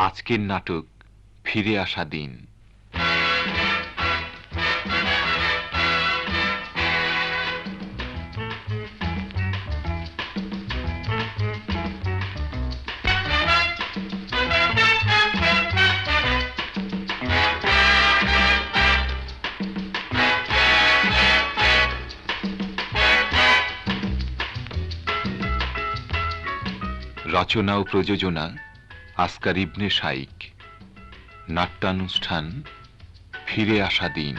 আজকের নাটক ফিরে আসা দিন। রচনা ও প্রযোজনা আসকার ইবনে শাইখ। নাট্যানুষ্ঠান ফিরে আসা দিন।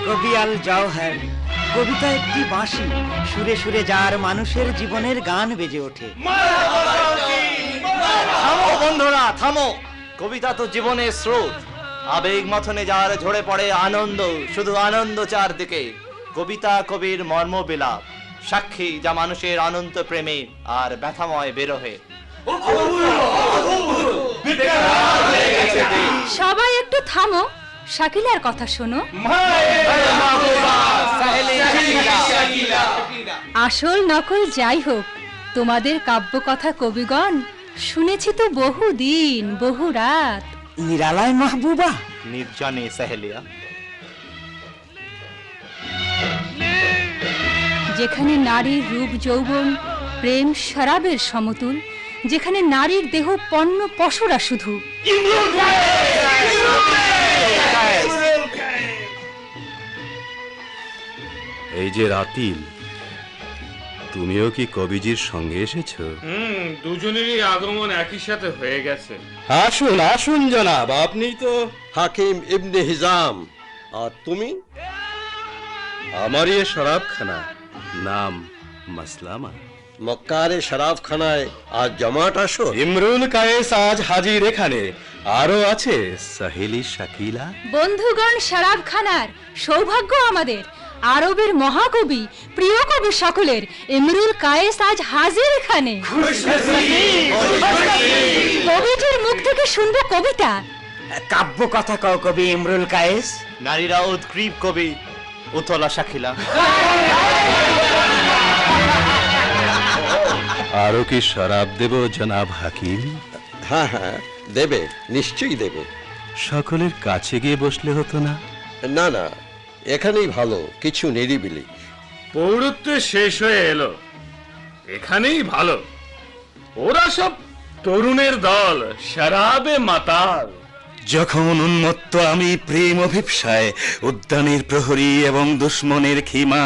কবি আল জওহর কবিতা একটি বাঁশি, সুরে সুরে যার মানুষের জীবনের গান বেজে ওঠে। থামো বন্ধুরা, থামো। কবিতা তো জীবনের স্রোত, আবেগ মথনে যার ঝরে পড়ে আনন্দ, শুধু আনন্দ চারদিকে। কবিতা কবির মর্ম বিলাপ, সাক্ষী যা মানুষের অনন্ত প্রেমে আর ব্যথাময় বিরহে। সবাই একটু থামো, শাকিলার কথা শোনো। আসল নকল যাই হোক, তোমাদের কাব্য কথা কবিগণ শুনেছি তো বহুদিন বহু রাত। নিরালায় মাহবুবা, নির্জনে সাহেলিয়া। যেখানে নারীর রূপ যৌবন প্রেম শরাবের সমতুল, যেখানে নারীর দেহ পণ্য পশরা শুধু। এই যে রাতিল, তুমিও কি কবিজির সঙ্গে এসেছো? দুজনেরই আগমন একই সাথে হয়ে গেছে। আসুন আসুন জনাব, আপনি তো হাকিম ইবনে হিজাম। আর তুমি? আমারই এ শরাবখানা, নাম মাসলামা। মক্কারে শরাবখানায় আজ জমাট আসো? ইমরুল কায়েস আজ হাজির এখানে, আরো আছে সাহেলি শাকিলা। বন্ধুগণ, শরাবখানার সৌভাগ্য আমাদের। আরবের মহাকবি, প্রিয় কবি সকলের ইমরুল কায়েস আজ হাজির এখানে। কবিজির মুখ থেকে শুনবো কবিতা। কাব্য কথা কও কবি ইমরুল কায়েস। নারীরা উৎগ্রীব কবি উতলা শাকিলা। আরো কি শরাব দেব জনাব হাকিম? হ্যাঁ হ্যাঁ, দেবে, নিশ্চয়ই দেবে। সকলের কাছে গিয়ে বসলে হতো না? না না, এখানেই ভালো, কিছু নিরিবিলি। পৌরত্ব শেষ হয়ে এলো, এখানেই ভালো। ওরা সব তরুণের দল, শরাবে মাতাল। যখন উন্মত্ত আমি প্রেম অভিপ্সায় উদ্যানের প্রহরী এবং দুশ্মনের খিমা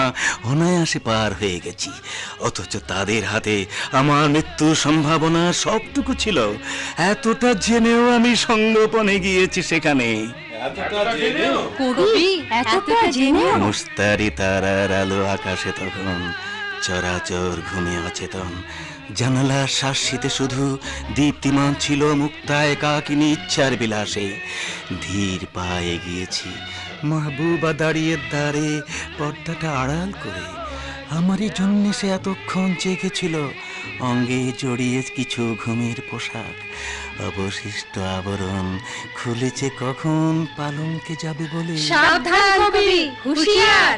অনায়াসে পার হয়ে গেছি, অথচ তাদের হাতে আমার মৃত্যুর সম্ভাবনা সবটুকু ছিল। এতটা জেনেও আমি সঙ্গোপনে গিয়েছি সেখানে। কবি এতটা জেনেও? মুস্তারি তারার আলো আকাশে তখন চরাচর ঘুমে অচেতন। জানালার শাসিতে শুধু দীপ্তিমান ছিল মুক্তা একাকিনী ইচ্ছার বিলাসে। ধীর পায়ে গিয়েছি, মাহবুবা দাঁড়িয়ে দ্বারে পর্দাটা আড়াল করে। আমারই জন্য সে এতক্ষণ জেগেছিল, অঙ্গে জড়িয়ে কিছু ঘুমের পোশাক। অবশিষ্ট আবরণ খুলেছে কখন পালঙ্কে যাবে বলে। সাবধান কবি, হুঁশিয়ার।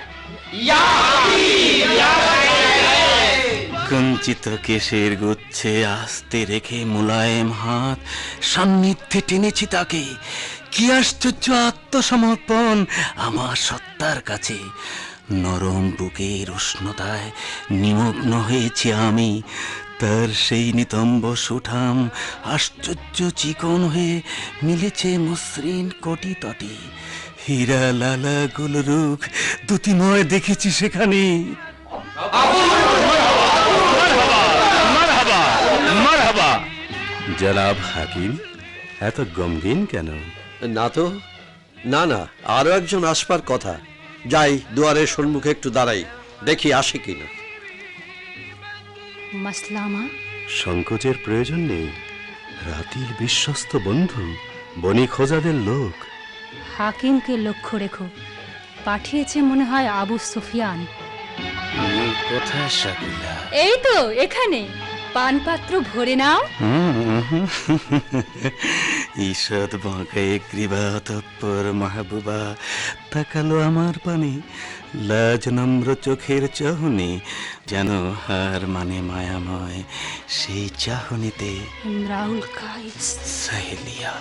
কুঞ্চিত কেশের গুচ্ছে আস্তে রেখে মুলায়েম হাত সান্নিধ্যে টেনেছি তাকে। কি আশ্চর্য আত্মসমর্পণ আমার সত্তার কাছে। নরম বুকের উষ্ণতায় নিমগ্ন হয়েছি আমি। তার সেই নিতম্ব সুঠাম আশ্চর্য চিকন হয়ে মিলেছে মসৃণ কোটি তটে। হীরা লালা গুলরুখ দুতিময় দেখেছি সেখানে। জনাব হাকিম, এত গমগিন কেন? না তো, না না, আরো একজন আসবার কথা। যাই, দুয়ারের সম্মুখে একটু দাঁড়াই, দেখি আসে কিনা। মাসলামা, সংকোচের প্রয়োজন নেই। রাতির বিশ্বস্ত বন্ধু, বণিক খোঁজাদের লোক। হাকিমকে লক্ষ্য রেখো, পাঠিয়েছে মনে হয় আবু সুফিয়ান। কোথায় শাকিলা? এই তো এখানে, পানপাত্র ভরে নাও। ঈষৎ বাঁকে গ্রীবা তৎপর মাহবুবা তাকালো আমার পানে, লাজ নম্র চোখের চাহনি, যেন হার মানে মায়াময় সেই চাহনিতে ইমরাউল কায়েস, সাহেলিয়া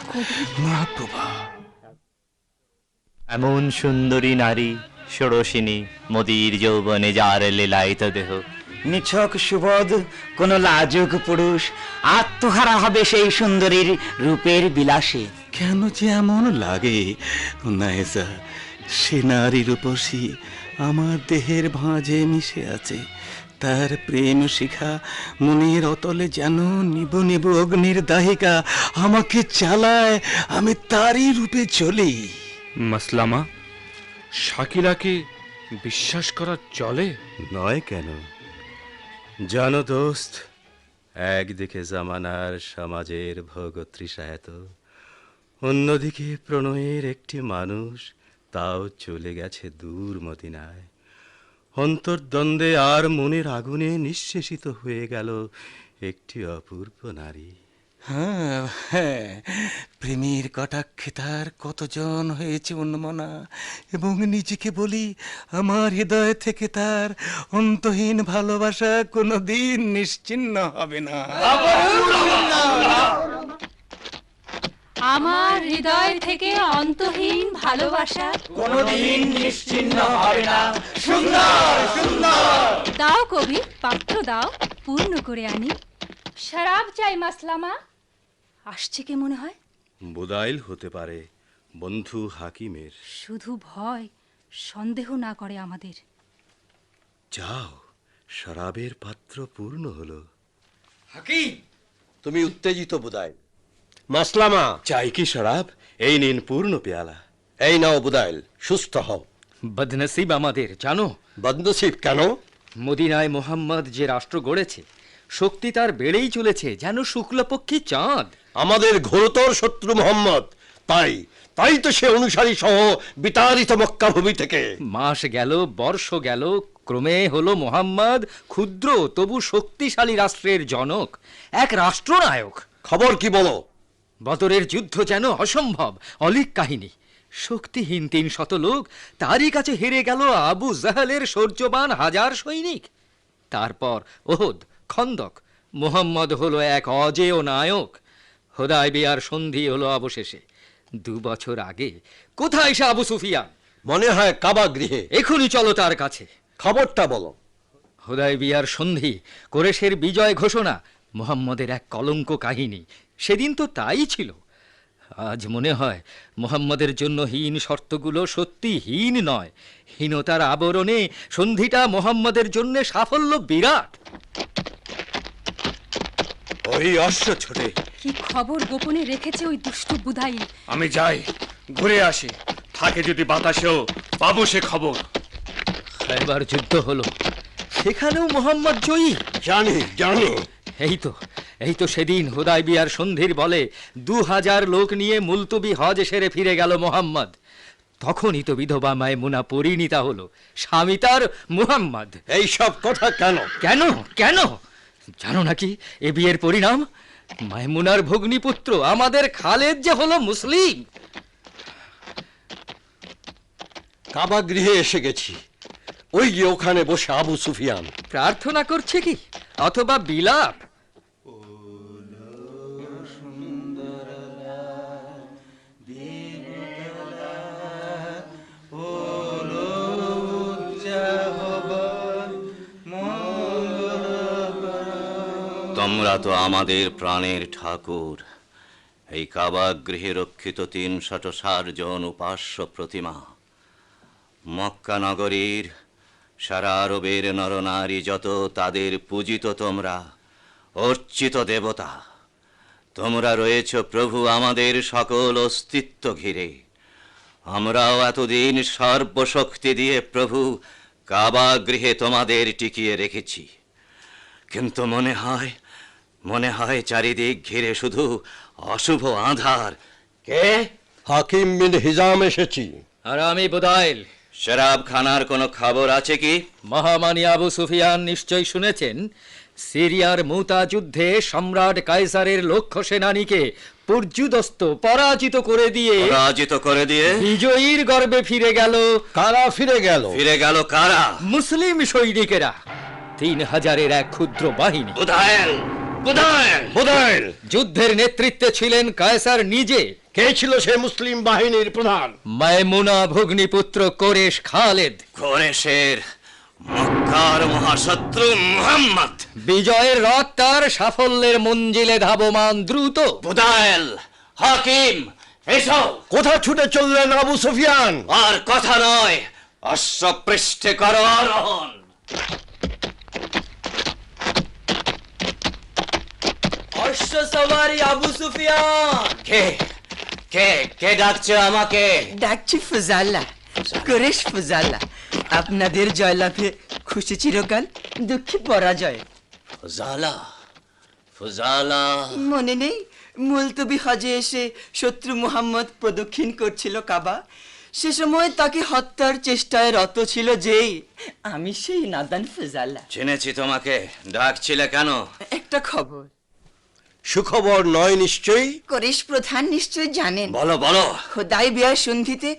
মাহবুবা। এমন সুন্দরী নারী ষোড়শিনী, মদির যৌবনে যার লীলায়িত দেহ। নিছক সুবোধ কোন লাজুক পুরুষ আত্মহারা হবে সেই সুন্দরীর রূপের বিলাসে। কেন যে এমন লাগে নায়েজা, সে নারী রূপসী আমার দেহের ভাঁজে মিশে আছে। তার প্রেম শিখা মনের অতলে যেন নিব নিব অগ্নির দাহিকা আমাকে চালায়, আমি তারই রূপে চলি। মাসলামা, শাকিলাকে বিশ্বাস করা চলে? নয় কেন? জানো দোস্ত, একদিকে জামানার সমাজের ভোগতৃষা এত, অন্যদিকে প্রণয়ের একটি মানুষ, তাও চলে গেছে দূর মদিনায়। অন্তর্দ্বন্দ্বে আর মনের আগুনে নিঃশেষিত হয়ে গেল একটি অপূর্ব নারী। হ্যাঁ হ্যাঁ, প্রেমের কটাক্ষে তার কতজন হয়েছে উন্মনা, এবং নিজেকে বলি আমার হৃদয় থেকে তার অন্তহীন ভালোবাসা কোনোদিন নিশ্চিহ্ন হবে না। আমার হৃদয় থেকে অন্তহীন ভালোবাসা কোনদিন নিশ্চিহ্ন হবে না। সুন্দর সুন্দর। দাও কবি, পাত্র দাও, পূর্ণ করে আনি। শরাব চাই মাসলামা। আসছে কে মনে হয়? বুদাইল হতে পারে, বন্ধু হাকিমের। শুধু ভয়, সন্দেহ না করে আমাদের। যাও, শরাবের পাত্র পূর্ণ হলো। হাকিম, তুমি উত্তেজিত বুদাইল। মাসলামা, চাই কি শরাব? এই নিন পূর্ণ পেয়ালা। এই নাও বুদাইল, সুস্থ হও। বদনসিব আমাদের, জানো? বদনসিব কেন? মদিনায় মোহাম্মদ যে রাষ্ট্র গড়েছে, শক্তি তার বেড়েই চলেছে যেন শুক্লপক্ষী চাঁদ। আমাদের ঘোরতর শত্রু মোহাম্মদ, তাই তাই তো সে অনুসারী সহ বিতাড়িত মক্কা ভূমি থেকে। মাস গেল, বর্ষ গেল, ক্রমে হলো মোহাম্মদ ক্ষুদ্র তবু শক্তিশালী রাষ্ট্রের জনক, এক রাষ্ট্রনায়ক। খবর কি বলো? বদরের যুদ্ধ যেন অসম্ভব, অলীক কাহিনী। শক্তিহীন ৩০০ লোক, তারই কাছে হেরে গেল আবু জাহালের শৌর্যবান 1000 সৈনিক। তারপর ওহদ, খন্দক। মোহাম্মদ হলো এক অজেয় নায়ক। হুদায়বিয়ার সন্ধি হলো অবশেষে 2 বছর আগে। কোথায় সে আবু সুফিয়ান? মনে হয় কাবা গৃহে। এখনই চলো তার কাছে। খবরটা বলো। হুদায়বিয়ার সন্ধি, কোরেশের বিজয় ঘোষণা, মোহাম্মদের এক কলঙ্ক কাহিনী। সেদিন তো তাই ছিল। আজ মনে হয় মোহাম্মদের জন্য হীন শর্তগুলো সত্যি হীন নয়। হীনতার আবরণে সন্ধিটা মোহাম্মদের জন্য সাফল্য বিরাট। ওই অশ্ব ছোটে। কি খবর গোপনে রেখেছে ওই দুষ্ট বুধাইল? আমি যাই, ঘুরে আসি। থাকে যদি বাতাসেও পাবো সে খবর। এবার যুদ্ধ হলো, সেখানেও মোহাম্মদ জয়ী। জানি জানি। এই তো সেদিন হুদায়বিয়ার সন্ধির বলে 2000 লোক নিয়ে মুলতবি হজ সেরে ফিরে গেল মোহাম্মদ। তখনই তো বিধবা মায়মুনা পরিণীতা হলো, স্বামী তার মুহাম্মদ। এই সব কথা কেন? কেন কেন জানো নাকি এ বিয়ের পরিণাম? মায়মুনার ভগ্নিপুত্র আমাদের খালেদ যে হলো মুসলিম। কাবা গৃহে এসে গেছি। ওই যে ওখানে বসে আবু সুফিয়ান। প্রার্থনা করছে কি অথবা বিলাপ? তোমরা তো আমাদের প্রাণের ঠাকুর। এই কাবা গৃহে রক্ষিত 360 জন উপাস্য প্রতিমা। মক্কা নগরীর সারা আরবের নরনারী যত, তাদের পূজিত তোমরা, অর্চিত দেবতা। তোমরা রয়েছ প্রভু আমাদের সকল অস্তিত্ব ঘিরে। আমরাও এতদিন সর্বশক্তি দিয়ে প্রভু কাবা গৃহে তোমাদের টিকিয়ে রেখেছি, কিন্তু মনে হয় চারিদিক ঘিরে শুধু অশুভ আঁধার। কে? হাকিম বিন হিজাম এসেছি। আর আমি বুদাইল। শরাব খানার কোনো খবর আছে কি? মহামানী আবু সুফিয়ান নিশ্চয় শুনেছেন, সিরিয়ার মুতা যুদ্ধে সম্রাট কায়সারের লক্ষ্য সেনানীকে পরাজিত করে দিয়ে বিজয়ীর গর্বে ফিরে গেল। কারা ফিরে গেল? ফিরে গেল কারা? মুসলিম সৈনিকেরা, 3000-এর এক ক্ষুদ্র বাহিনী। বুদাইল! যুদ্ধের নেতৃত্বে ছিলেন কায়সার নিজে। কে ছিল সে মুসলিম বাহিনীর প্রধান? মায়মুনা ভগ্নিপুত্র কোরেশ খালেদ। কোরেশের মক্কার মহাশত্রু মুহাম্মদ। বিজয়ের রথ তার সাফল্যের মঞ্জিলে ধাবমান দ্রুত। বুদাইল, হাকিম, এসো। কোথা ছুটে চললেন আবু সুফিয়ান? আর কথা নয়, অশ্বপৃষ্ঠে করো আরোহণ। অশ্বসওয়ারি আবু সুফিয়ান। কে ডাকছে আমাকে? ডাকছি ফুজাল্লা, কুরেশ ফুজাল্লা। আপনাদের জয়লাভে খুশি চিরকাল, দুঃখী পরাজয়। ফুজালা। মনে নেই মুলতবি হজে এসে শত্রু মুহাম্মদ প্রদক্ষিণ করছিল কাবা, সে সময় তাকে হত্যার চেষ্টায় রত ছিল যেই আমি সেই নাদান ফুজাল্লা। চিনেছি তোমাকে। ডাকছিলে কেন? একটা খবর। সুখবর নয় নিশ্চয়ই? কুরেশ প্রধান নিশ্চয় জানেন, বলো। হুদাইবিয়ার সন্ধিতে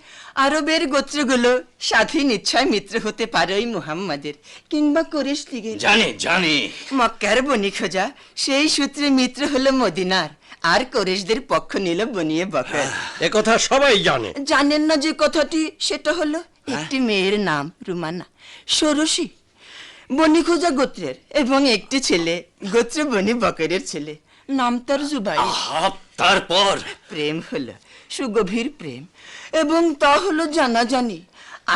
আরবের গোত্রগুলো স্বাধীন ইচ্ছায় মিত্র হতে পারে ওই মুহাম্মাদের কিংবা কুরেশ লীগের। জানি। মক্কার বনি খোঁজা সেই সূত্রে মিত্র হলো মদিনার, আর কুরেশদের পক্ষ নিল বনিয়ে বকর। এ কথা সবাই জানে। জানেন না যে কথাটি? সেটা হলো একটি মেয়ের নাম রুমানা, ষোড়শী, বনি খোঁজা গোত্রের, এবং একটি ছেলে, গোত্র বনি বকরের ছেলে, নাম তার জুবাইর। তারপর প্রেম হলো, সুগভীর প্রেম, এবং তা হলো জানাজানি।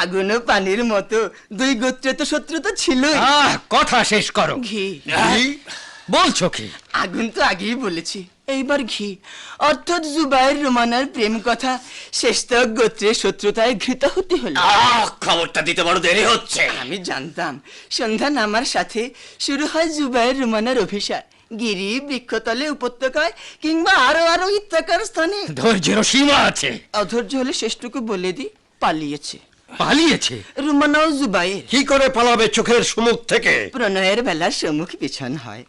আগুন ও পানির মতো দুই গোত্রে তো শত্রুতা ছিলই। কথা শেষ করো। ঘি। বলছো কি? আগুন তো আগেই বলেছি, এইবার ঘি, অর্থাৎ জুবাইর রুমানার প্রেম কথা শেষতক গোত্রের শত্রুতায় ঘৃত হতে হলো। খবরটা দিতে বড় দেরি হচ্ছে। আমি জানতাম সন্ধ্যা নামার সাথে শুরু হয় জুবাইর রুমানার অভিশাপ, গিরি, বৃক্ষতলে, উপত্যকায় কিংবা আরো ইত্যাকার স্থানে। ধৈর্যের সীমা আছে। অধৈর্য হলে শেষটুকু বলে দি, পালিয়েছে। রুমানা ও জুবাইর। কি করে পালাবে চোখের সম্মুখ থেকে? প্রণয়ের বেলা সম্মুখ পিছন হয়,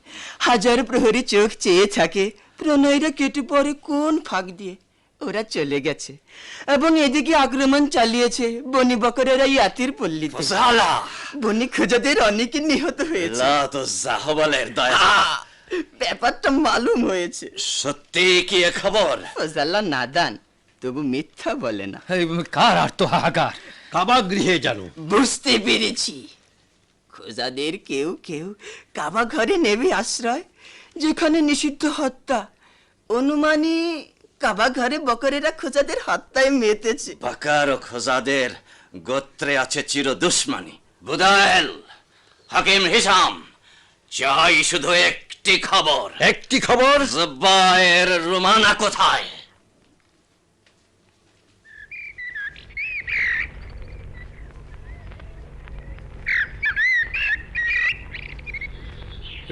হাজার প্রহরী চোখ চেয়ে থাকে প্রণয়রা কেটে পড়ে কোন ফাঁক দিয়ে। ওরা চলে গেছে এবং এদিকে আক্রমণ চালিয়েছে বনি বকরেরা ইয়াতির পল্লীতে। বনি খোঁজাদের অনেকে নিহত হয়েছে। ব্যাপারটা মালুম হয়েছে। সত্যি কি এ খবর? ফজাল্লা নাদান, তবু মিথ্যা বলে না। কার আর তো হাহাকার। কাবা গৃহে জানো? বুঝতে পেরেছি, খোঁজাদের কেউ কাবা ঘরে নেবে আশ্রয়, যেখানে নিষিদ্ধ হত্যা। অনুমানী কাবা ঘরে বকরেরা খোঁজাদের হত্যায় মেতেছে। বাকার ও খোজাদের গোত্রে আছে চির দুশ্মনী। বুদাইল, হাকিম হিসাম, চাই শুধু একটি খবর। একটি খবর? জুবাইর রুমানা কোথায়?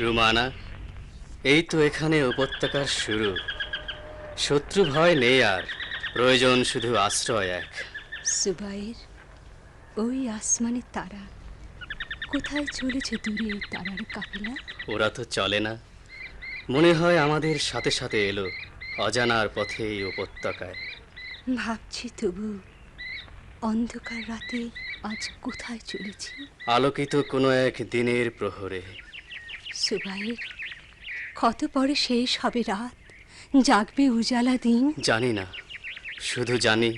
রুমানা, এই তো এখানে উপত্যকার শুরু। শত্রু ভয় নেই আর, প্রয়োজন শুধু আশ্রয় এক। সুবাইর, ওই আসমানে তারা কোথায় চলেছে দূরে এই তারার কাফেলা? ওরা তো চলে না, মনে হয় আমাদের সাথে সাথে এলো অজানার পথে এই উপত্যকায়। ভাবছি তবু অন্ধকার রাতে আজ কোথায় চলেছি? আলোকিত কোনো এক দিনের প্রহরে। সুবাইর, কত পরে শেষ হবে রাত, জাগবে উজালা দিন? জানি না, শুধু জানি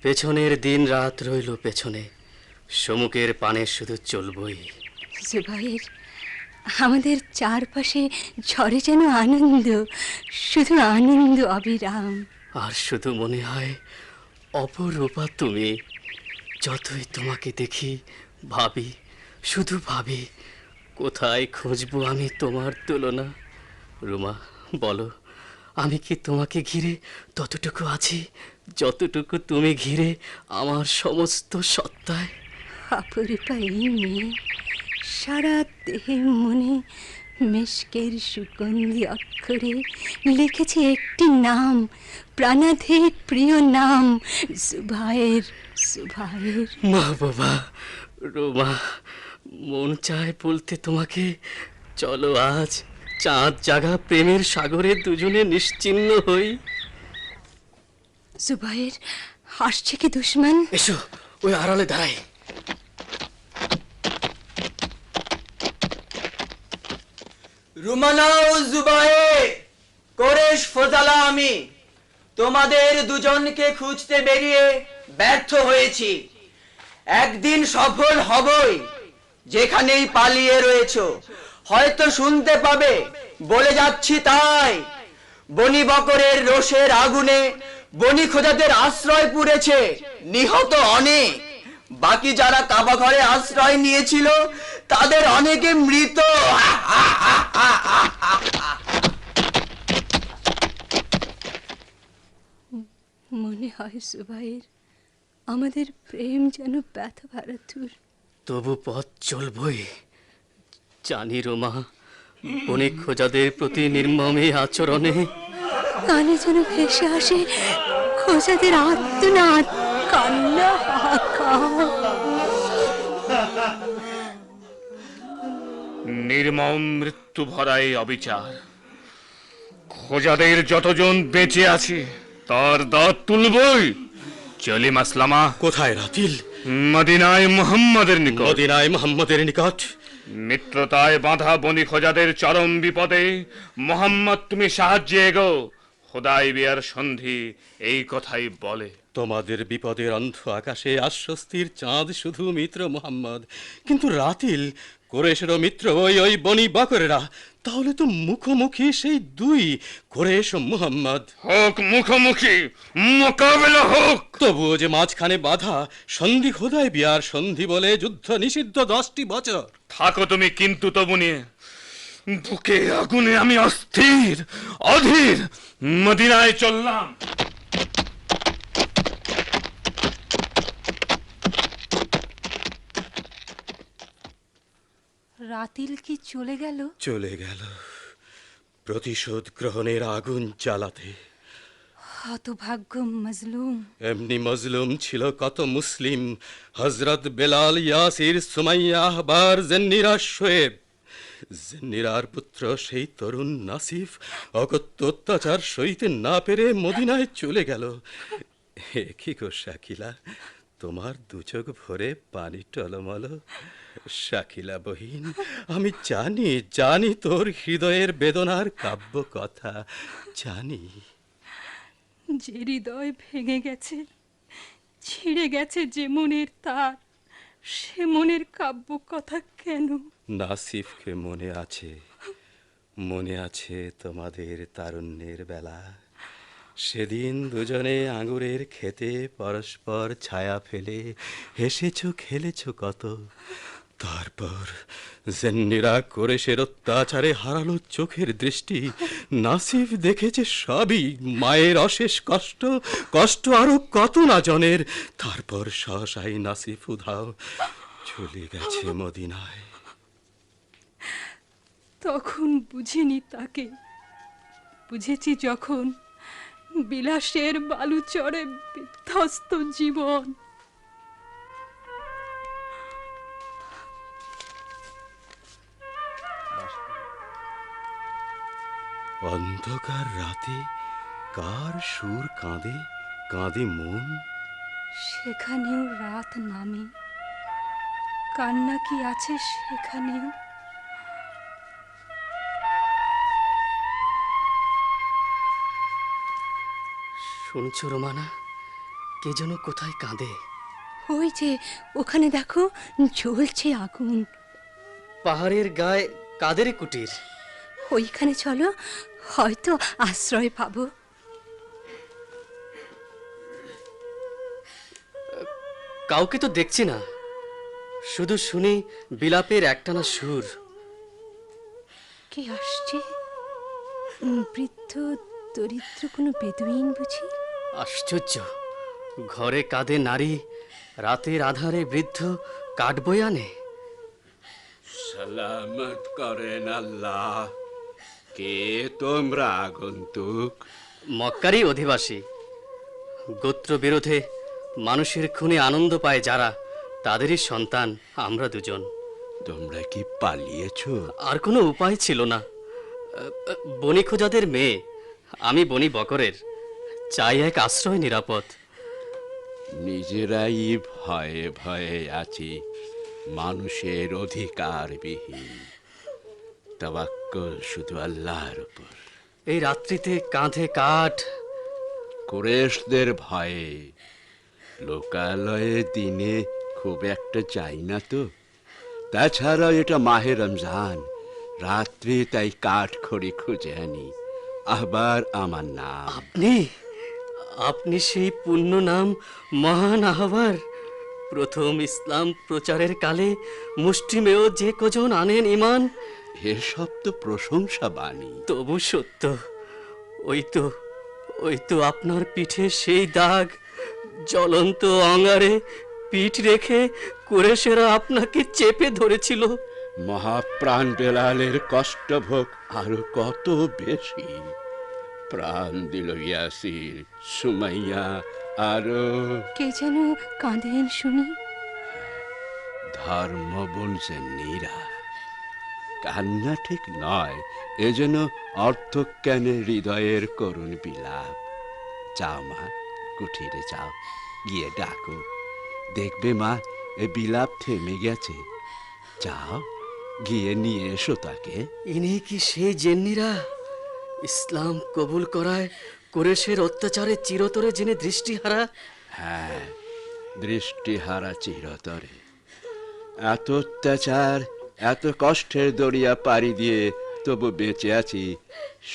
পেছনের দিন রাত রইল পেছনে, সম্মুখের পানে শুধু চলবই। সুবাইর, আমাদের চারপাশে ঝরে যেন আনন্দ, শুধু আনন্দ অবিরাম। আর শুধু মনে হয় অপরূপা তুমি। যতই তোমাকে দেখি ভাবি, শুধু ভাবি কোথায় খুঁজবো আমি তোমার তুলনা। রুমা, বলো আমি কি তোমাকে ঘিরে ততটুকু আছি যতটুকু তুমি ঘিরে আমার সমস্ত সত্তায়? অপরূপা এই মেয়ে, সারা দেহে মনে মেশকের সুগন্ধি অক্ষরে লিখেছে একটি নাম, প্রাণাধিক প্রিয় নাম, সুভায়ের, সুভায়ের। মাহবুবা, রোমা, মন চায় বলতে তোমাকে, চলো আজ চাঁদ জাগা প্রেমের সাগরে দুজনে নিশ্চিহ্ন হই। সুভায়ের, আসছে কি দুশ্মন? এসো, ওই আড়ালে দাঁড়াই। রুমানা ও জুবায়ের, কোরেশ ফজালা আমি তোমাদের দুজনকে খুঁজতে বেরিয়ে ব্যর্থ হয়েছি। একদিন সফল হবই। যেখানেই পালিয়ে রয়েছো হয়তো শুনতে পাবে, বলে যাচ্ছি তাই। বনি বকরের রোষের আগুনে বনি খোদাদের আশ্রয় পুড়েছে, নিহত অনেক। বাকি যারা কাবা ঘরে আশ্রয় নিয়েছিল তাদের অনেকে মৃত। মনে হয় সুভাইয়ের, আমাদের প্রেম যেন ব্যথা ভারাতুর। তবু পথ চলবই। জানি রোমা, অনেক খোঁজাদের প্রতি নির্মমে আচরণে কানে যেন ভেসে আসে খোঁজাদের আত্মনাদ, কান্না, হাহাকার। নির্মম মৃত্যু ভরা এই অবিচার, খোঁজাদের যতজন বেঁচে আছে তার দাঁত তুলবই। চলি মাসলামা। কোথায় রাতিল? মদিনায় মুহাম্মাদের নিকট। মদিনায় মুহাম্মাদের নিকট। মিত্রতায় বাঁধা বনি খোঁজাদের চরম বিপদে মোহাম্মদ তুমি সাহায্যে এগো। খোদাই বিয়ার সন্ধি এই কথাই বলে। তোমাদের বিপদের অন্ধ আকাশে আশ্বস্তির চাঁদ শুধু মিত্র মুহাম্মদ, কিন্তু রাতিল কোরেশেরও মিত্র ওই বনি বকরেরা। তাহলে তো মুখোমুখি সেই দুই, কোরেশ ও মুহাম্মদ। হোক মুখোমুখি, মোকাবেলা হোক। তবুও যে মাঝখানে বাধা, সন্ধি খোদাই বিয়ার সন্ধি বলে যুদ্ধ নিষিদ্ধ 10টি বছর। থাকো তুমি কিন্তু তবু নিয়ে। বুকে আগুনে আমি অস্থির, অধীর। মদিনায় চললাম। রাতিল কি চলে গেল? চলে গেল প্রতিশোধ গ্রহণের আগুন জ্বালাতে। হতভাগ্য মজলুম। এমনি মজলুম ছিল কত মুসলিম। হযরত বেলাল, ইয়াসির, সুমাইয়া, আহবার, জেন্নিরা, শোয়েব। জেন্নিরার পুত্র সেই তরুণ নাসিফ অকথ্য অত্যাচার সইতে না পেরে মদিনায় চলে গেল। কি গো শাকিলা, তোমার দুচোখ ভরে পানি টলমল। শাকিলা বহিন, আমি জানি তোর হৃদয়ের বেদনার কাব্য কথা, জানি। যে হৃদয় ভেঙে গেছে, ছিঁড়ে গেছে যে মনের তার, সে মনের কাব্য কথা কেন? নাসিফকে মনে আছে তোমাদের তারুণ্যের বেলা। সেদিন দুজনে আঙুরের খেতে পরস্পর ছায়া ফেলে হেসেছ, খেলেছ কত। তারপর জেন্নিরা কোরেশের অত্যাচারে হারালো চোখের দৃষ্টি। নাসিফ দেখেছে সবই, মায়ের অশেষ কষ্ট আরো কত না জনের। তারপর সহসাই নাসিফ উধাও, চলে গেছে মদিনায়। তখন বুঝিনি তাকে, বুঝেছি যখন বিলাসের বালুচরে বিধ্বস্ত জীবন। অন্ধকার রাতে কার সুর কাঁদে কাঁদে মন? সেখানেও রাত নামে, কান্না কি আছে সেখানেও? শুনছো রোমানা, কে যেন কোথায় কাঁদে? ওই যে ওখানে দেখো, জ্বলছে আগুন। পাহাড়ের গায়ে কাদের কুটির? ওইখানে চলো, হয়তো আশ্রয় পাবো। কাউকে তো দেখছি না, শুধু শুনি বিলাপের একটানা সুর। কে আসছে? বৃদ্ধ দরিদ্র কোনো বেদুইন বুঝি? আশ্চর্য, ঘরে কাঁদে নারী, রাতের আধারে বৃদ্ধ কাঠ বয়ে আনে। সালামত করেন আল্লাহ। কে তোমরা আগন্তুক? মক্কারই অধিবাসী। গোত্র বিরোধে মানুষের খুনে আনন্দ পায় যারা, তাদেরই সন্তান আমরা দুজন। তোমরা কি পালিয়েছো? আর কোনো উপায় ছিল না। বনি খোজাদের মেয়ে, আমি বনি বকরের। চাই এক আশ্রয় নিরাপদ। নিজেরাই ভয়ে ভয়ে আছি, মানুষের অধিকার বিহীন। তাওয়াক্কুল শুধু আল্লাহর উপর। এই রাত্রিতে কাঁধে কাঠ। কুরেশদের ভয়ে লোকালয়ে দিনে খুব একটা যাই না তো। তাছাড়া এটা মাহে রমজান, রাত্রে তাই কাঠ খড়ি খুঁজে আনি। আবার আমার নাম। আপনি সেই পুণ্য নাম মহান আহ্বার। প্রথম ইসলাম প্রচারের কালে মুষ্টিমেয় যে কজন আনেন ইমান। এসব তো প্রশংসা বাণী। তবু সত্য, ওই তো আপনার পিঠে সেই দাগ। জ্বলন্ত অঙ্গারে পিঠ রেখে কুরেশেরা আপনাকে চেপে ধরেছিল। মহাপ্রাণ বেলালের কষ্টভোগ আরো কত বেশি। প্রাণ দিল ইয়াসির, সুমাইয়া, আরো কে যেন কাঁদেন শুনি। ধর্মবোন জেন্নিরা। কান্না ঠিক নয়, এ যেন অর্থজ্ঞানে হৃদয়ের করুণ বিলাপ। যাও মা, কুঠিরে যাও, গিয়ে ডাকো। দেখবে মা, এ বিলাপ থেমে গেছে। যাও, গিয়ে নিয়ে এসো তাকে। ইনি কি সেই জেন্নিরা? ইসলাম কবুল করায় কুরেশের অত্যাচারে চিরতরে জেনে দৃষ্টিহারা। হ্যাঁ, দৃষ্টিহারা চিরতরে। এত অত্যাচার, এত কষ্টের দরিয়া পাড়ি দিয়ে তবু বেঁচে আছি,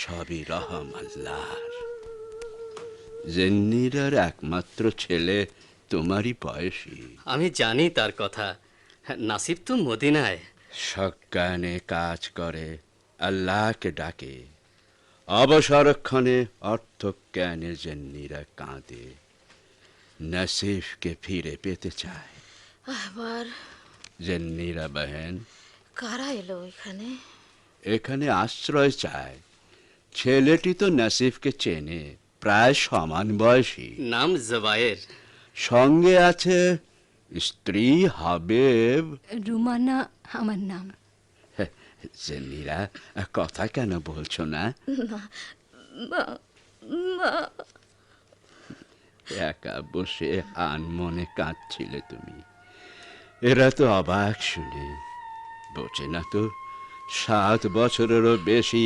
সবই রহম আল্লাহর। জেন্নিরার একমাত্র ছেলে তোমারই বয়সী। আমি জানি তার কথা। নাসিব তো মদিনায়। সজ্ঞানে কাজ করে, আল্লাহকে ডাকে। অবসরক্ষণে অর্থজ্ঞানে জেন্নিরা কাঁদে, নাসিফকে ফিরে পেতে চায়। আবার জেন্নিরা বহেন, কারা এলো এখানে? এখানে আশ্রয় চায়। ছেলেটি তো নাসিফকে চেনে, প্রায় সমান বয়সী। নাম জবায়ের। সঙ্গে আছে স্ত্রী হাবেব। রুমানা আমার নাম। জেন্নিরা, কথা কেন বলছো না? একা বসে আনমনে কাঁদছিলে তুমি। এরা তো অবাক শুনে। বোঝে না তো, 7 বছরেরও বেশি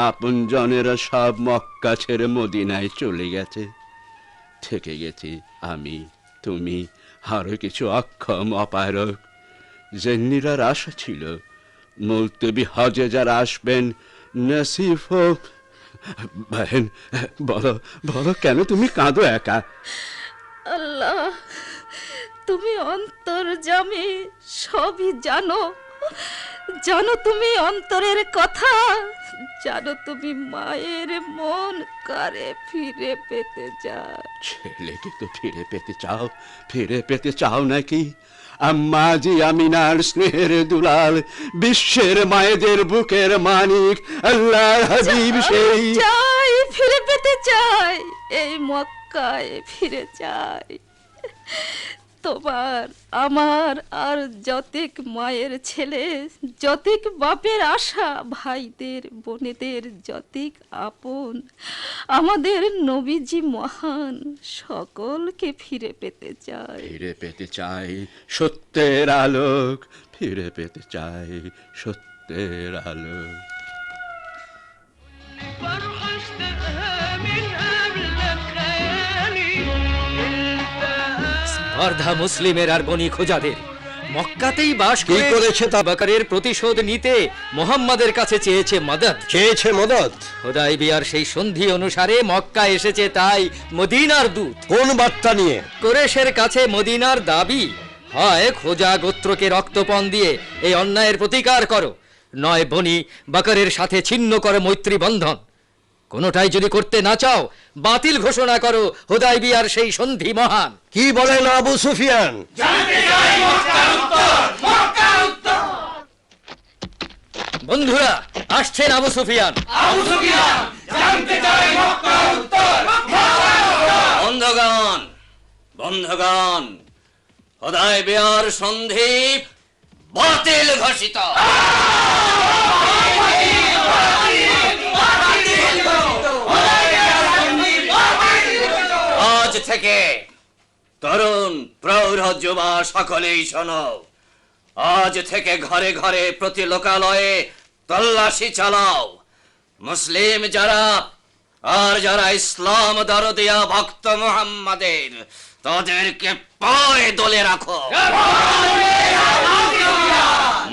আপনজনেরা সব মক্কা ছেড়ে মদিনায় চলে গেছে। থেকে গেছি আমি, তুমি, আরো কিছু অক্ষম অপারক। জেন্নিরার আশা ছিল মুলতবি হজে যারা আসবেন, নাসিফ হোক। বহেন, বলো বলো, কেন তুমি কাঁদো একা? আল্লাহ, তুমি অন্তর্যামী, সবই জানো। জানো তুমি অন্তরের কথা। জানো তুমি মায়ের মন কারে ফিরে পেতে যায়। ছেলেকে তো ফিরে পেতে চাও নাকি? আম্মাজি আমিনার স্নেহের দুলাল, বিশ্বের মায়েদের বুকের মানিক, আল্লাহর হাবিব সেই। চাই, ফিরে পেতে চাই, এই মক্কায় ফিরে চাই। তোমার, আমার আর যতিক মায়ের ছেলে, যতিক বাপের আশা, ভাইদের বোনেদের যতিক আপন, আমাদের নবীজি মহান, সকলকে ফিরে পেতে চাই। ফিরে পেতে চাই সত্যের আলোক, ফিরে পেতে চাই সত্যের আলোক। স্পর্ধা মুসলিমের আর বনি খোজাদের। মক্কাতেই বাস কি করেছে তা? বাকারের প্রতিশোধ নিতে মোহাম্মদের কাছে চেয়েছে মদদ। হুদায়বিয়ার সেই সন্ধি অনুসারে মক্কা এসেছে তাই মদিনার দূত। কোন বার্তা নিয়ে? কুরেশের কাছে মদিনার দাবি, হয় খোজা গোত্রকে রক্তপণ দিয়ে এই অন্যায়ের প্রতিকার করো, নয় বনি বাকারের সাথে ছিন্ন করো মৈত্রী বন্ধন। কোনোটাই যদি করতে না চাও, বাতিল ঘোষণা করো হুদায়বিয়ার সেই সন্ধি মহান। কি বলেন আবু সুফিয়ান? বন্ধুরা, আসছেন আবু সুফিয়ান। বন্ধুগণ, বন্ধুগণ, হুদায়বিয়ার সন্ধি বাতিল ঘোষিত। আজ থেকে তরুণ প্রৌঢ় যুবা সকলেই শোনো, আজ থেকে ঘরে ঘরে প্রতি লোকালয়ে তল্লাশি চালাও। মুসলিম যারা আর যারা ইসলাম দরদিয়া ভক্ত মুহাম্মাদের, তাদেরকে পায়ে দলে রাখো।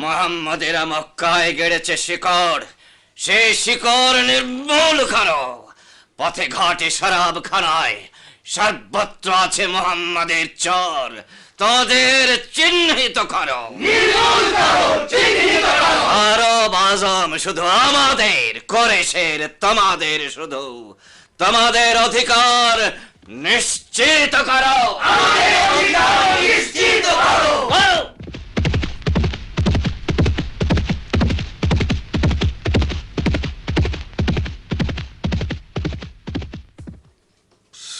মুহাম্মাদেরা মক্কায় গেড়েছে শিকড়, সেই শিকড় নির্মূল করো। পথে ঘাটে শরাবখানায় সর্বত্র আছে মুহাম্মাদের চর, তাদের চিহ্নিত করো। আরব আজম শুধু আমাদের, কোরেশের তোমাদের শুধু, তোমাদের অধিকার নিশ্চিত করো।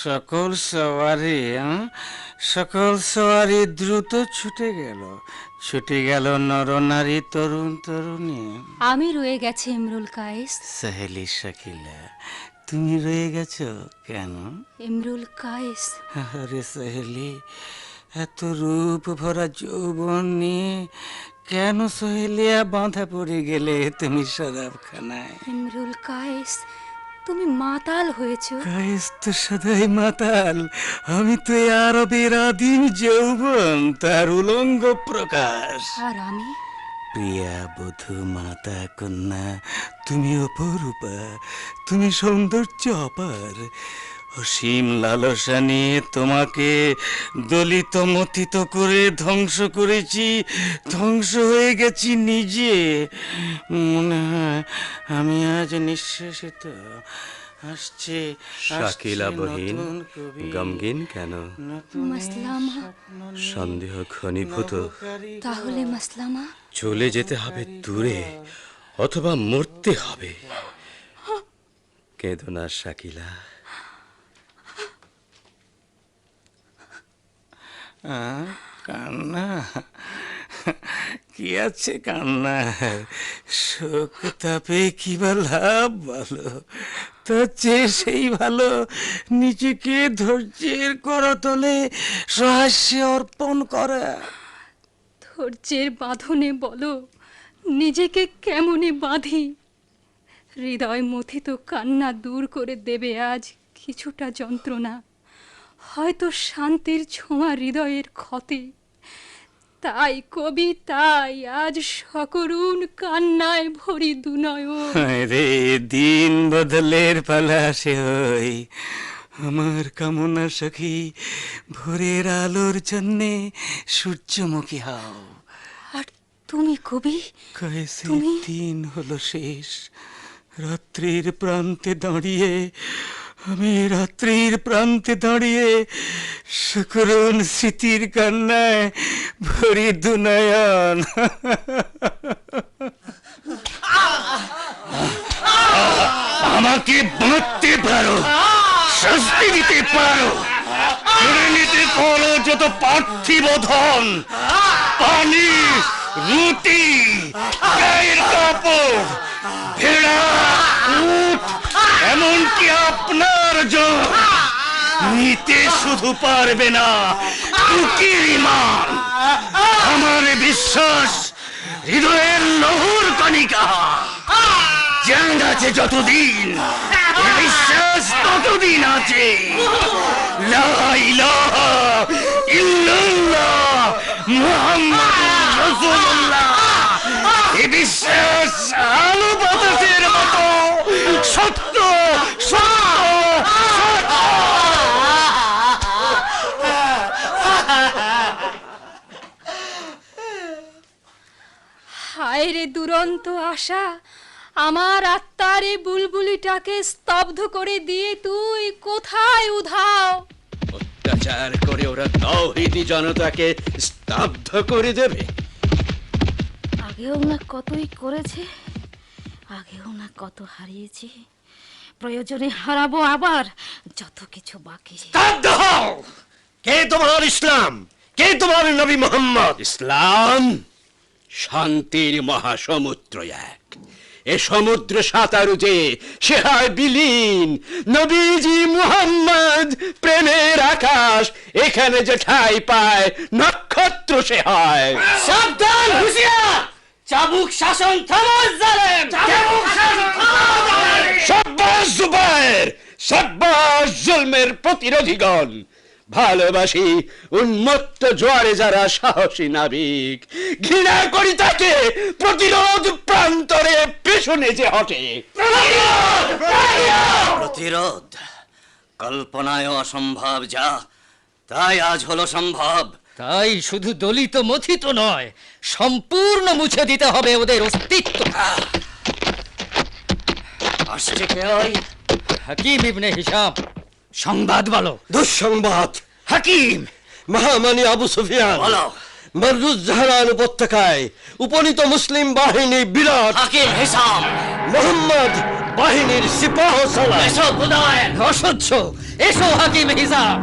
সকল সওয়ারি সকল সওয়ারি দ্রুত ছুটে গেল নরনারী তরুণ তরুণী। আমি রয়ে গেছি ইমরুল কায়েস। সহেলি শাকিলা, তুমি রয়ে গেছো কেন? ইমরুল কায়েস, আরে সহেলি, এত রূপ ভরা যৌবন নিয়ে কেন সহেলিয়া বাঁধা পড়ে গেলে তুমি শরাবখানায়? ইমরুল কায়েস, তুমি মাতাল হয়েছো। কায়েস তো সদাই মাতাল, আমি তো এই আরবের আদিম যৌবন, তার উলঙ্গ প্রকাশ। আর আমি প্রিয়া বধূ মাতা কন্যা, তুমি অপরূপা, তুমি সৌন্দর্য অপার। অসীম লালসা নিয়ে তোমাকে দলিত মথিত করে ধ্বংস করেছি, ধ্বংস হয়ে গেছি নিজে। মনে হয় আমি আজ নিঃশেষিত। আসছে শাকিলা বহিন, গমগিন কেন? মাসলামা, সন্দেহ ঘনীভূত। তাহলে মাসলামা? চলে যেতে হবে দূরে, অথবা মরতে হবে। কেঁদো না শাকিলা। কান্না কি আছে কান্না? শোক তাপে কি বা লাভ বলো? তার চেয়ে সেই ভালো নিজেকে ধৈর্যের করতলে সহাস্যে অর্পণ করা। ধৈর্যের বাঁধনে বলো, নিজেকে কেমনে বাঁধি? হৃদয় মথিত কান্না দূর করে দেবে আজ কিছুটা যন্ত্রণা, হয়তো শান্তির ছোঁয়া হৃদয়ের ক্ষতে। তাই কবি, তাই আজ সকরুণ কান্নায় ভরি দুনয়ন। রে দিন বদলের পালা সে হই, আমার কামনা সখী ভোরের আলোর জন্যে সূর্যমুখী হও। আর তুমি কবি, কয়েসের দিন হলো শেষ, রাত্রির প্রান্তে দাঁড়িয়ে আমি রাত্রির প্রান্তে দাঁড়িয়ে সকরুণ স্মৃতির কান্নায় ভরি দুনয়ন। আমাকে বাঁধতে পারো, শাস্তি দিতে পারো, কেড়ে নিতে পারো যত পার্থিব ধন, পানি, রুটি, গায়ের কাপড়, ভেড়া, উট, এমনকি আপনার জন। নিতে শুধু পারবে না টুকির ইমান। আমার বিশ্বাস হৃদয়ের লৌহর কণিকা জান আছে যতদিন, বিশ্বাস ততদিন আছে। লা ইলাহা ইল্লাল্লাহ মুহাম্মাদুর রাসূলুল্লাহ। এই বিশ্বাস আলো বাতাসের মতো সত্য, সত্য, সত্য। হায় রে দুরন্ত আশা, আমার আত্মার এই বুলবুলিটাকে স্তব্ধ করে দিয়ে তুই কোথায় উধাও? অত্যাচার করে ওরা তাওহীদি জনতাকে স্তব্ধ করে দেবে। আগেও না কতই করেছে, আগেও না কত হারিয়েছি, প্রয়োজনে হারাবো আবার যত কিছু বাকি। স্তব্ধ হও! কে তোমার ইসলাম? কে তোমার নবী মোহাম্মদ? ইসলাম শান্তির মহাসমুদ্র এক। এ সমুদ্র সাঁতারু যে সে হয় বিলীন। নবীজি মুহাম্মদ প্রেমের আকাশ, এখানে যে ঠাঁই পায় নক্ষত্র সে হয়। সাবধান, হুঁশিয়ার! চাবুক শাসন থামো জালেম! চাবুক শাসন থামো জালেম! সাব্বাস জুবায়ের, সাব্বাস জুলমের প্রতিরোধীগণ। ভালোবাসি উন্মত্ত জোয়ারে যারা সাহসী নাবিক, ঘৃণা করি তাকে প্রতিরোধ প্রান্তরে পেছনে যে হটে। প্রতিরোধ কল্পনায় অসম্ভব যা, তাই আজ হলো সম্ভব। তাই শুধু দলিত মথিত নয়, সম্পূর্ণ মুছে দিতে হবে ওদের অস্তিত্ব। আসছে কে ওই? হাকিম ইবনে হিশাম। সংবাদ বলো। দুঃসংবাদ। হাকিম, মহামানী আবু সুফিয়ান বলো। মাররুজ জাহরান উপত্যকায় উপনীত মুসলিম বাহিনী বিরাট। হাকিম হিসাম, মোহাম্মদ বাহিনীর সিপাহ সালার। এসো বুদায়ের! অসহ্য! এসো হাকিম হিসাম।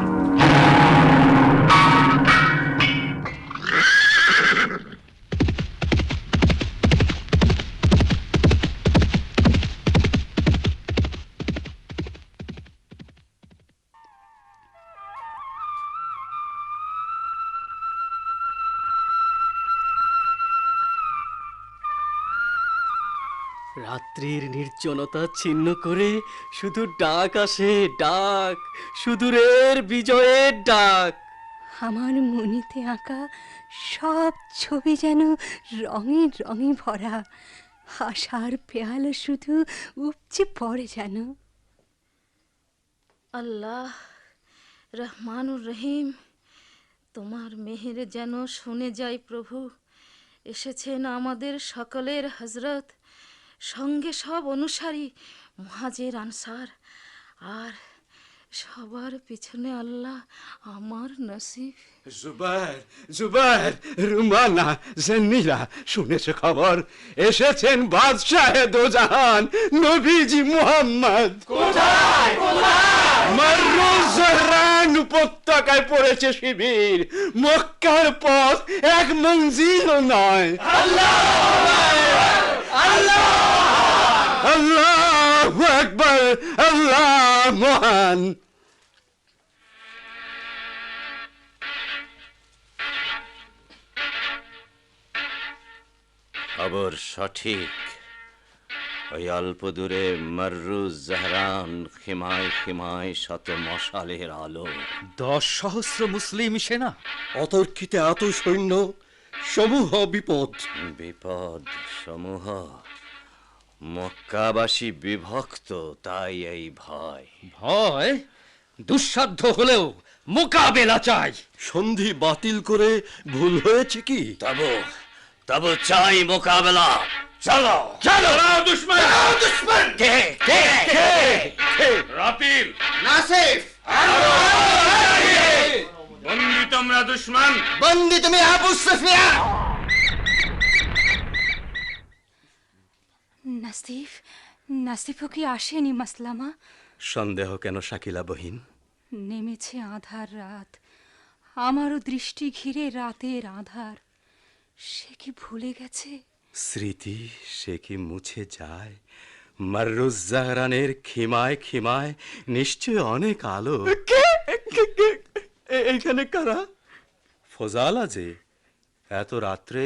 রাত্রির নির্জনতা ছিন্ন করে শুধু ডাক আসে, ডাক, সুদূরের বিজয়ের ডাক। আমার মনেতে আঁকা সব ছবি যেন রঙে রঙে ভরা, আশার পেয়ালা শুধু উপচে পড়ে যেন। আল্লাহ রহমানুর রহিম, তোমার মেহের যেন শুনে যাই প্রভু। এসেছেন আমাদের সকলের হজরত, সঙ্গে সব অনুসারী মুহাজির আনসার, আর সবার পিছনে আল্লাহ আমার নসিব। জুবায়ের, জুবায়ের, রুমানা, জান্নিরা, শুনেছে খবর? এসেছেন বাদশাহে দোজাহান নবীজি মুহাম্মদ। কোথায়? কোথায়? মাররুজ জাহরান উপত্যকায় পড়েছে শিবির। মক্কার পথ এক মঞ্জিলও নয়। আল্লাহু আকবার, আল্লাহ মহান। খবর সঠিক। ওই অল্প দূরে মাররুজ জাহরান, খিমায় খিমায় শত মশালের আলো। 10 সহস্র মুসলিম সেনা। অতর্কিতে এত সৈন্য, সমূহ বিপদ। বিপদ সমূহ। মক্কাবাসী বিভক্ত, তাই এই ভয়। ভয় দুঃসাধ্য হলেও মোকাবেলা চাই। সন্ধি বাতিল করে ভুল হয়েছে কি? তবু চাই মোকাবেলা। চলো চলো! দুশ্মন! দুশ্মন কে? কে? কে? রাপিল! নাসিফ! বন্দি তোমরা দুশ্মন! বন্দি তুমি আবু সুফিয়ান! নাসিফ, নাসিফও কি আসেনি মাসলামা? সন্দেহ কেন শাকিলা বহিন? নেমেছে আধার রাত, আমারও দৃষ্টি ঘিরে রাতের আধার। সে কি ভুলে গেছে? স্মৃতি সে কি মুছে যায়? মাররুজ জাহরানের খিমায় খিমায় নিশ্চয় অনেক আলো। এইখানে কারা? ফজালা যে এত রাত্রে।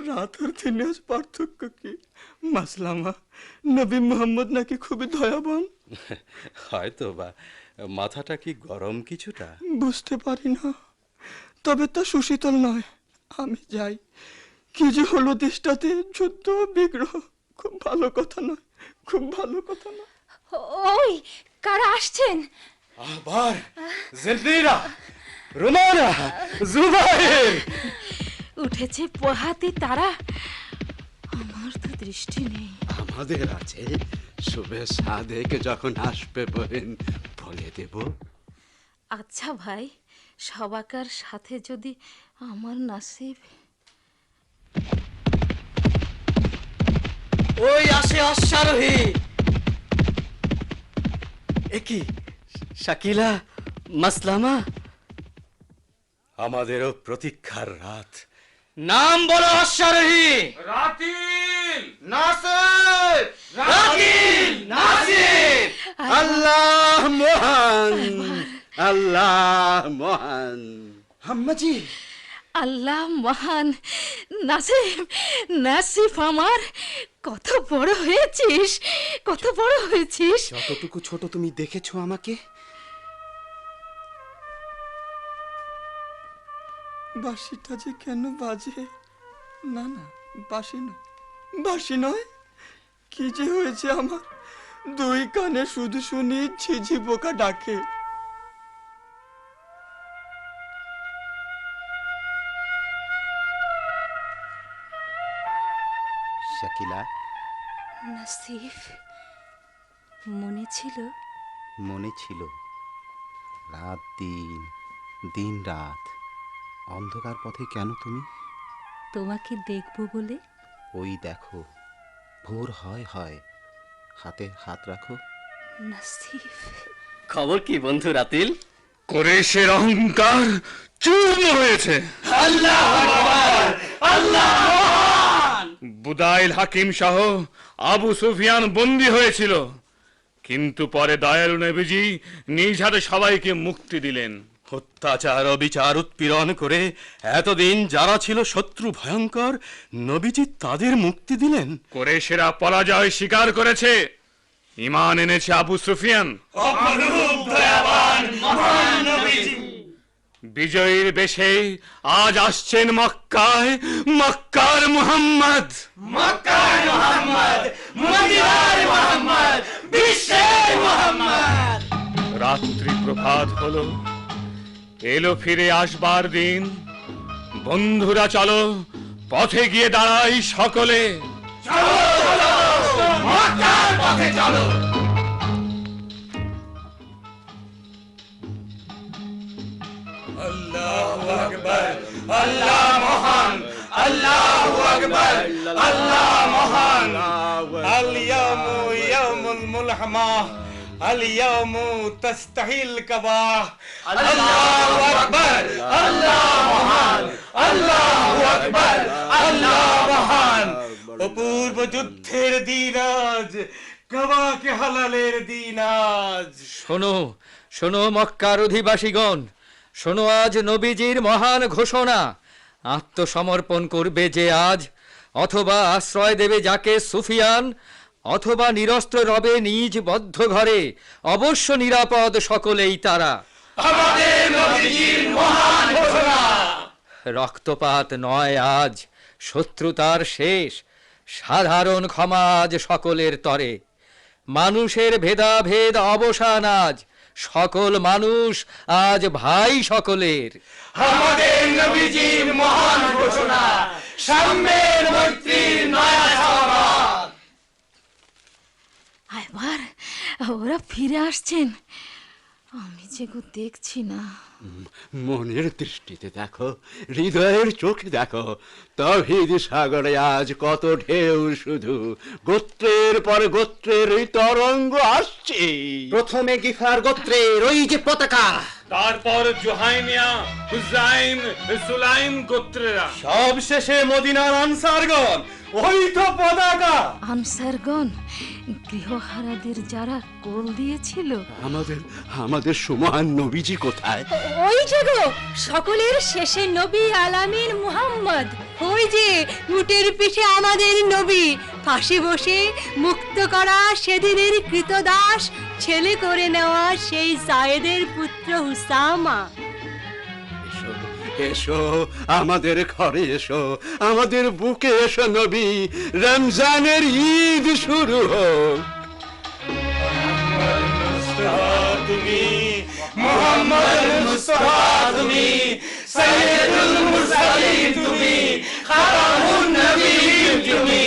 রাত আর দিনে আজ পার্থক্য কি মাসলামা? নবী মুহাম্মদ নাকি খুবই দয়াবান। হয়তো বা। মাথাটা কি গরম কিছুটা? বুঝতে পারি না, তবে তা সুশীতল নয়। আমি যাই। কি যে হলো দেশটাতে, যুদ্ধ বিগ্রহ। খুব ভালো কথা নয়, খুব ভালো কথা নয়। ওই কারা আসছেন? আবার জান্নিরা, রুমানা, জুবায়ের। উঠেছে পোহাতে তারা, আমার তো দৃষ্টি নেই। আমাদের আছে, শুভে সাদেকে যখন আসবে বলেন বলে দেব। আচ্ছা ভাই, সবাকার সাথে যদি আমার নাসিব। ওই আসে অশ্বারোহী। একি শাকিলা, মাসলামা, আমাদেরও প্রতীক্ষার রাত। নাম বলো অশ্বারোহী। রাতিল, নাসির, রাতিল, নাসির। আল্লাহ মহান, আল্লাহ মহান। আম্মাজি, আল্লাহ মহান। নাসিব, নাসিব আমার, কত বড় হয়েছিস, কত বড় হয়েছিস। যতটুকু ছোট তুমি দেখেছো আমাকে, বাঁশিটা যে কেন বাজে? না না, বাঁশি নয়, বাঁশি নয়। কি যে হয়েছে আমার, দুই কানে শুধু শুনি ঝিঝি পোকা ডাকে। শাকিলা, নাসিফ, মনে ছিল? মনে ছিল। রাত দিন, দিন রাত অন্ধকার পথে কেন তুমি? তোমাকে দেখব বলে। ওই দেখো, ভোর হয় হয়, হাতে হাত রাখো। নাসিফ, খবর কি বন্ধু রাতিল? কুরাইশের অহংকার চূর্ণ হয়েছে। বুদাইল হাকিম সহ আবু সুফিয়ান বন্দী হয়েছিল, কিন্তু পরে দয়ালু নবীজি নিজ হাতে সবাইকে মুক্তি দিলেন। অত্যাচার ও বিচার উৎপীড়ন করে এতদিন যারা ছিল শত্রু ভয়ঙ্কর, নবীজি তাদের মুক্তি দিলেন। কুরাইশেরা পরাজয় স্বীকার করেছে, ঈমান এনেছে আবু সুফিয়ান। বিজয়ীর বেশে আজ আসছেন মক্কায় মক্কার মুহাম্মদ। রাত্রি প্রভাত হলো, এলো ফিরে আসবার দিন। বন্ধুরা চলো, পথে গিয়ে দাঁড়াই সকলে। اليوم يوم الملحمة، اليوم تستحي الكباح. الله أكبر، الله মহান, الله أكبر, الله মহান। অপূর্ব যুদ্ধের দিন আজ, কাবাকে হালালের দিন আজ। শোনো, শোনো মক্কার অধিবাসীগণ, শোনো আজ নবীজির মহান ঘোষণা। আত্মসমর্পণ করবে যে আজ, অথবা আশ্রয় দেবে যাকে সুফিয়ান, অথবা নিরস্ত্র রবে নিজ বদ্ধ ঘরে, অবশ্য নিরাপদ সকলেই তারা। রক্তপাত নয় আজ, শত্রুতার শেষ, সাধারণ ক্ষমা আজ সকলের তরে। মানুষের ভেদাভেদ অবসান আজ, সকল মানুষ আজ ভাই সকলের। আমাদের নবীজির মহান ঘোষণা, সাম্যের মৈত্রীর নয়া সংবাদ। এবার ওরা ফিরে আসছেন, আমি যে গো দেখছি না। মনের দৃষ্টিতে দেখো, হৃদয়ের চোখে দেখো, তৌহিদ সাগরে আজ কত ঢেউ, শুধু গোত্রের পর গোত্রের এই তরঙ্গ আসছে। প্রথমে গিফার গোত্রের ওই যে পতাকা, তারপর জোহাইমিয়া, হুজাইম, সুলাইম গোত্রেরা, সব শেষে মদিনার আনসারগণ, ওই তো পতাকা। আনসারগণ, গৃহহারাদের যারা কোল দিয়েছিল। আমাদের সুমহান নবীজি কোথায়? ওই যে গো, সকলের শেষে নবী আলামিন মুহাম্মদ। ওই যে উটের পিঠে আমাদের নবী, ফাঁসি বসে মুক্ত করা সেদিনের কৃতদাস, ছেলে করে নেওয়া সেই জায়েদের পুত্র উসামা। এসো আমাদের ঘরে, এসো আমাদের বুকে, এসো নবী, রমজানের ঈদ শুরু হোক। তুমি মুহাম্মদ মুস্তাফা, তুমি সাইয়্যিদুল মুরসালিন, তুমি খাতামুন নবীয়্যিন, তুমি।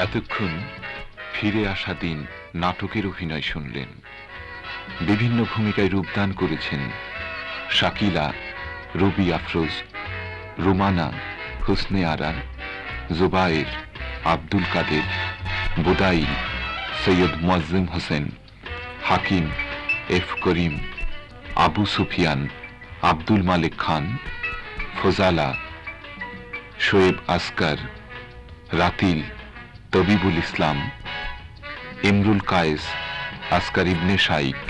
এতক্ষণ ফিরে আসা দিন নাটকের অভিনয় শুনলেন। বিভিন্ন ভূমিকায় রূপদান করেছেন শাকিলা, রবি আফরোজ, রুমানা, হুসনে আরা, জুবায়ের, আব্দুল কাদের, বুদাইল, সৈয়দ মুয়াজ্জেম হোসেন, হাকিম, এফ করিম, আবু সুফিয়ান, আব্দুল মালিক খান, ফজালা, শোয়েব আসকার, রাতিল, তবিবুল ইসলাম, ইমরুল কায়েস, আসকার ইবনে শাইক,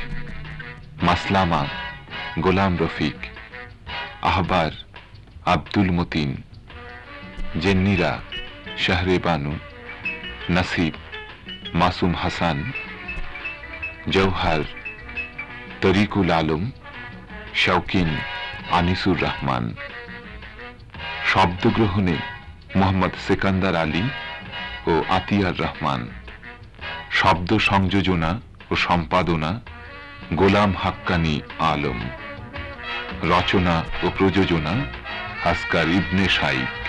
মাসলামা, গোলাম রফিক, আহবার, আব্দুল মতিন, জেন্নিরা, শাহরে বানু, নাসিব, মাসুম হাসান, জওহার, তরিকুল আলম, শৌকিন, আনিসুর রহমান। শব্দগ্রহণে মোহাম্মদ সেকান্দার আলী ও আতিয়ার রহমান। শব্দ সংযোজনা ও সম্পাদনা গোলাম হাক্কানি আলম। রচনা ও প্রযোজনা আসকার ইবনে শাইক।